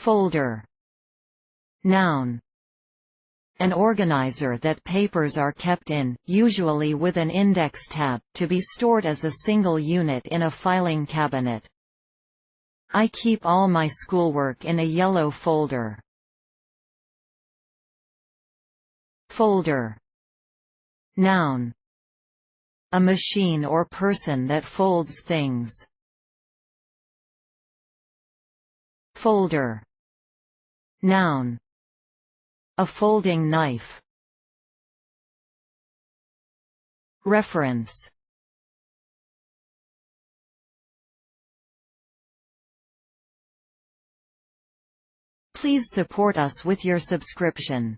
Folder. Noun. An organizer that papers are kept in, usually with an index tab, to be stored as a single unit in a filing cabinet. I keep all my schoolwork in a yellow folder. Folder. Noun. A machine or person that folds things. Folder. Noun. A folding knife. Reference. Please support us with your subscription.